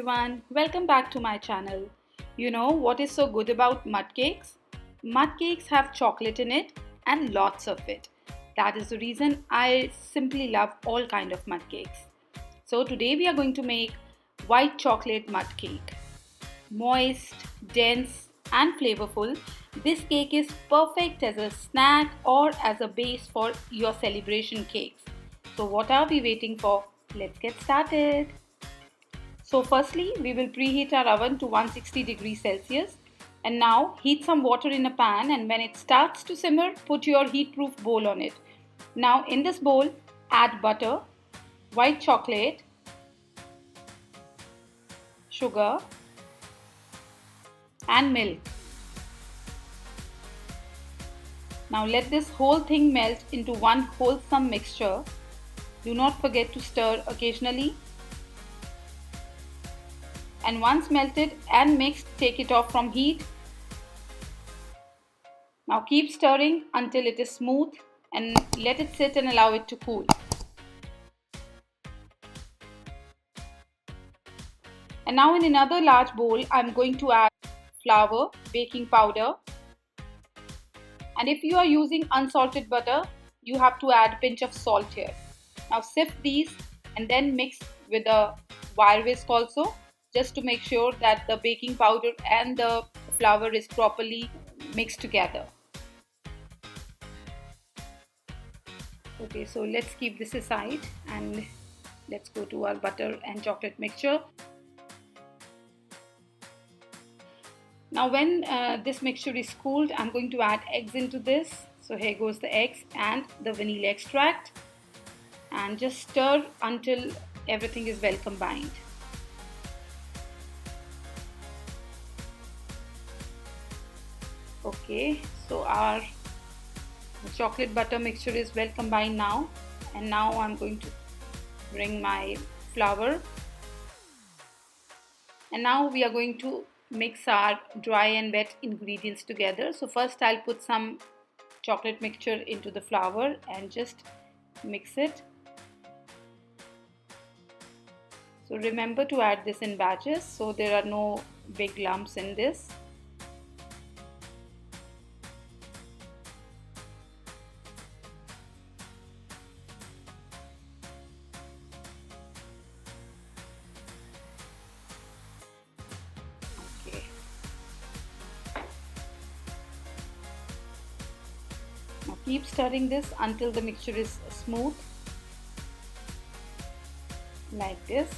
everyone, welcome back to my channel. You know what is so good about mud cakes? Mud cakes have chocolate in it and lots of it. That is the reason I simply love all kind of mud cakes. So today we are going to make white chocolate mud cake. Moist, dense and flavorful, this cake is perfect as a snack or as a base for your celebration cakes. So what are we waiting for? Let's get started. So firstly, we will preheat our oven to 160 degrees Celsius. And now heat some water in a pan, and when it starts to simmer, put your heat-proof bowl on it. Now in this bowl, add butter, white chocolate, sugar and milk. Now let this whole thing melt into one wholesome mixture. Do not forget to stir occasionally. And once melted and mixed, take it off from heat. Now keep stirring until it is smooth and let it sit and allow it to cool. And now in another large bowl, I'm going to add flour, baking powder, and if you are using unsalted butter, you have to add a pinch of salt here. Now sift these and then mix with a wire whisk also, just to make sure that the baking powder and the flour is properly mixed together. Okay, so let's keep this aside and let's go to our butter and chocolate mixture. Now when this mixture is cooled, I'm going to add eggs into this. So here goes the eggs and the vanilla extract, and just stir until everything is well combined. Okay, so our chocolate butter mixture is well combined now, and now I'm going to bring my flour, and now we are going to mix our dry and wet ingredients together. So first I'll put some chocolate mixture into the flour and just mix it. So remember to add this in batches so there are no big lumps in this. Okay. Now keep stirring this until the mixture is smooth, like this.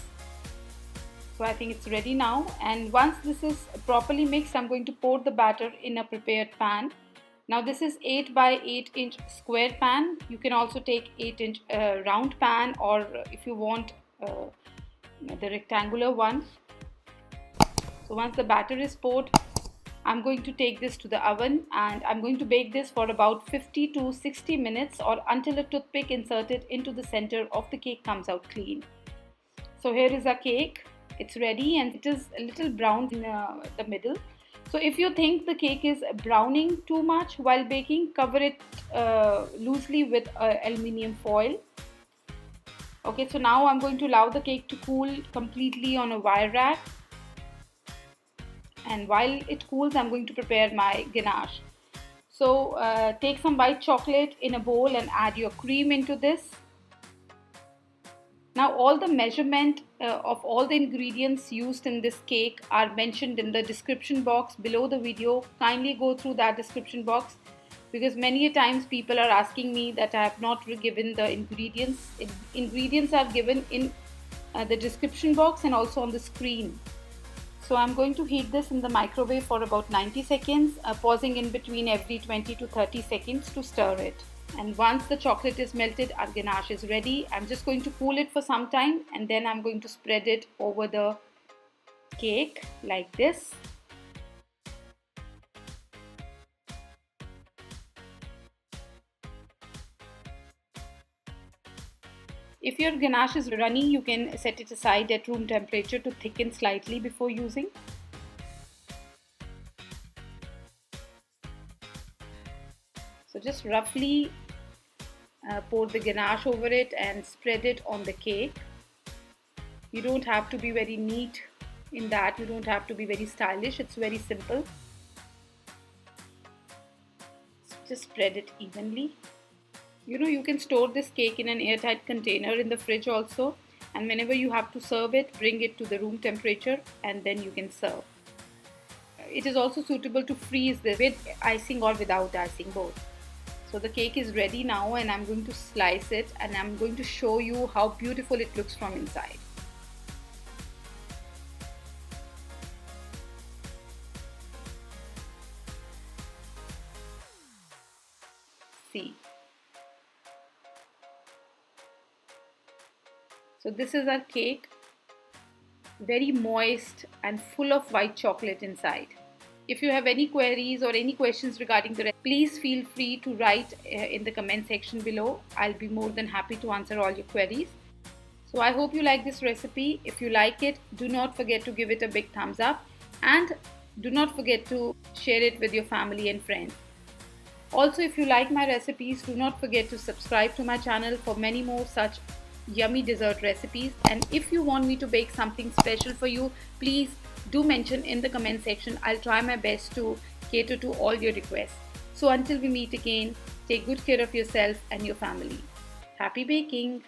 So I think it's ready now, and once this is properly mixed, I'm going to pour the batter in a prepared pan. Now this is 8 by 8 inch square pan. You can also take 8 inch round pan, or if you want the rectangular one. So once the batter is poured, I'm going to take this to the oven, and I'm going to bake this for about 50 to 60 minutes, or until a toothpick inserted into the center of the cake comes out clean. So here is our cake. It's ready and it is a little brown in the middle. So if you think the cake is browning too much while baking, cover it loosely with aluminium foil. Okay, so now I'm going to allow the cake to cool completely on a wire rack. And while it cools, I'm going to prepare my ganache. So take some white chocolate in a bowl and add your cream into this. Now all the measurement of all the ingredients used in this cake are mentioned in the description box below the video. Kindly go through that description box, because many a times people are asking me that I have not given the ingredients. Ingredients are given in the description box and also on the screen. So I'm going to heat this in the microwave for about 90 seconds, pausing in between every 20 to 30 seconds to stir it. And once the chocolate is melted, our ganache is ready. I'm just going to cool it for some time, and then I'm going to spread it over the cake like this. If your ganache is runny, you can set it aside at room temperature to thicken slightly before using. So just roughly pour the ganache over it and spread it on the cake. You don't have to be very neat In that you don't have to be very stylish, it's very simple. Just spread it evenly. You can store this cake in an airtight container in the fridge also, and whenever you have to serve it, bring it to the room temperature and then you can serve. It is also suitable to freeze this with icing or without icing, both. So the cake is ready now, and I'm going to slice it and I'm going to show you how beautiful it looks from inside. See. So this is our cake, very moist and full of white chocolate inside. If you have any queries or any questions regarding the recipe, please feel free to write in the comment section below. I'll be more than happy to answer all your queries. So I hope you like this recipe. If you like it, do not forget to give it a big thumbs up and do not forget to share it with your family and friends. Also, if you like my recipes, do not forget to subscribe to my channel for many more such yummy dessert recipes. And if you want me to bake something special for you, please do mention in the comment section. I'll try my best to cater to all your requests. So until we meet again, take good care of yourself and your family. Happy baking!